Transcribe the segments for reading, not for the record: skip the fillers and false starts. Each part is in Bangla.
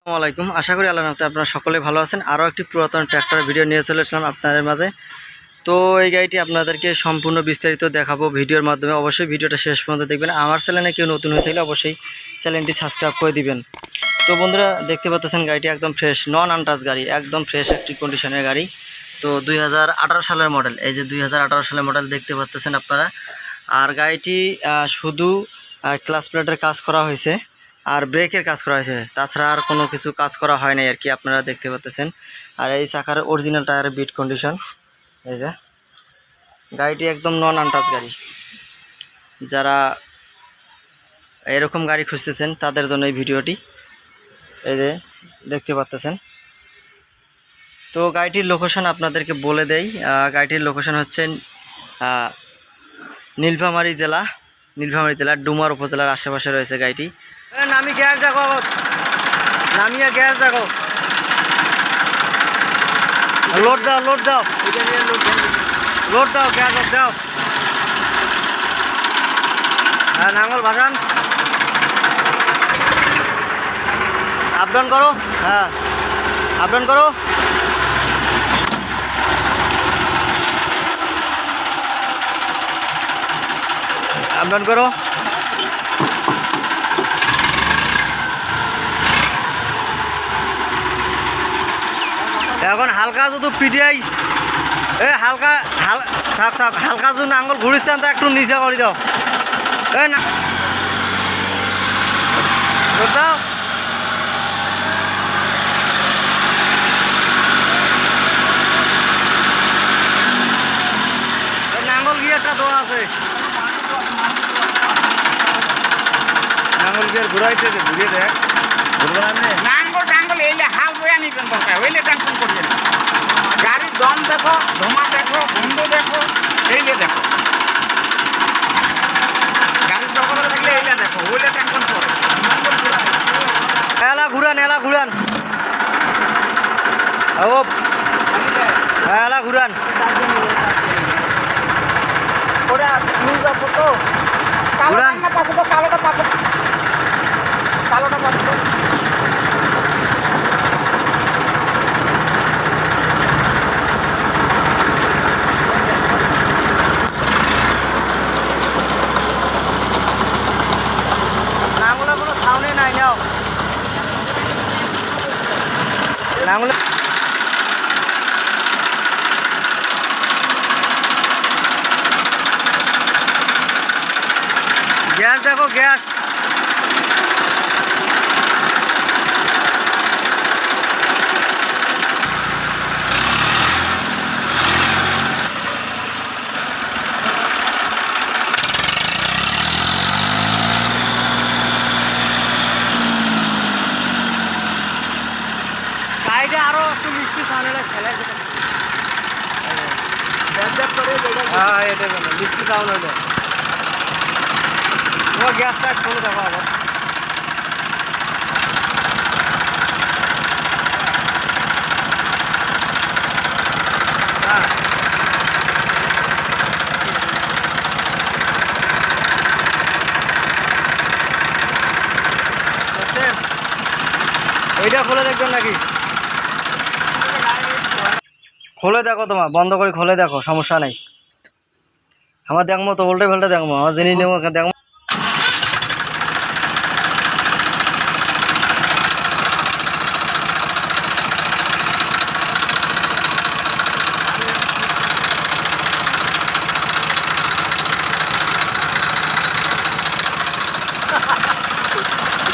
আসসালামু আলাইকুম। আশা করি আল্লাহর রহমতে আপনারা সকলে ভালো আছেন। আরও একটি পুরাতন ট্র্যাক্টর ভিডিও নিয়ে চলে এসেছিলাম আপনাদের মাঝে। তো এই গাড়িটি আপনাদেরকে সম্পূর্ণ বিস্তারিত দেখাবো ভিডিওর মাধ্যমে। অবশ্যই ভিডিওটা শেষ পর্যন্ত দেখবেন। আমার চ্যানেলে কেউ নতুন হয়ে থাকলে অবশ্যই চ্যানেলটি সাবস্ক্রাইব করে দিবেন। তো বন্ধুরা দেখতে পাচ্ছেন গাড়িটি একদম ফ্রেশ, নন আনটাচ গাড়ি, একদম ফ্রেশ একটি কন্ডিশনের গাড়ি। তো 2018 সালের মডেল, এই যে 2018 সালের মডেল দেখতে পাচ্ছেন আপনারা। আর গাড়িটি শুধু ক্লাচ প্লেটের কাজ করা হয়েছে আর ব্রেকের কাজ করা হয়েছে, তাছাড়া আর কোনো কিছু কাজ করা হয় নাই আর কি, আপনারা দেখতে পাচ্ছেন। আর এই চাকার অরিজিনাল টায়ারের বিট কন্ডিশন। এই যে গাড়িটি একদম নন আনটাচ গাড়ি। যারা এরকম গাড়ি খুঁজতেছেন তাদের জন্য এই ভিডিওটি। এই যে দেখতে পাচ্ছেন। তো গাড়িটির লোকেশন আপনাদেরকে বলে দেই। গাড়িটির লোকেশন হচ্ছে নীলফামারী জেলা, ডুমার উপজেলার আশেপাশে রয়েছে গাড়িটি। নামি গ্যাস দেখো, নামিয়ে গ্যাস দেখো, লোড দাও, লোড দাও, লোড দাও, গ্যাস দাও। হ্যাঁ, নাঙ্গল ভাসান, আপ ডাউন করো। হ্যাঁ, আপ ডাউন করো। আপ ডাউন করো। এখন হালকা যদি পিটিআই হালকা থাক থাক, হালকা যদি আঙুল ঘুরিচ্ছেন তা একটু নিচে করে দাও। না দাও, নাঙ্গল গিয়ারটা দেওয়া আছে, নাঙ্গল গিয়ার ঘুরাইতে ঘুরিয়ে দেখ। নাঙ্গল টাঙ্গল এইলে হাল বয়া নিবেন দরকার, ওইলে টেনশন করবেন না। গাড়ির দম দেখো, ধোঁয়া দেখো, গন্ধ দেখো, এইলে দেখো। গাড়ির জগতে থাকলে এইলে দেখো, ওইলে টেনশন করো। এলা ঘুরান, এলা ঘুরান, ও এলা ঘুরান। ওটা লুজ আছে তো, কালোটা না পাশে তো, কালোটা পাশে, কালোটা পাশে তো। নাঙ্গলে কোনো সাউন্ডই নাই, নাও নাঙ্গলে। গ্যাস দেখো, গ্যাস। গাড়িটা আরো একটু মিষ্টি সাউন্ড হলে খেলে, হ্যাঁ এটা মিষ্টি সাউন্ড হলে। তোমার গ্যাসটা ফোন দেখো আবার। হ্যাঁ, এইটা খুলে দেখবেন নাকি? খুলে দেখো, তোমার বন্ধ করে খুলে দেখো, সমস্যা নেই। আমার দেখবো তো, উল্টে ফেলতে দেখবো, আমার জিনিস নেবো দেখবো।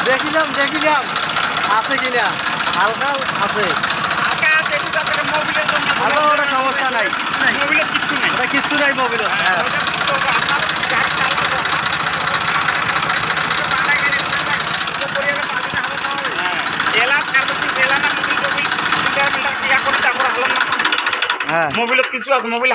দেখিলাম আছে কিনা, হালকা আছে, ওটা সমস্যা নাই, ওটা কিচ্ছু নাই মোবিল। হ্যাঁ, মোবিলত কিছু আছে, মোবিল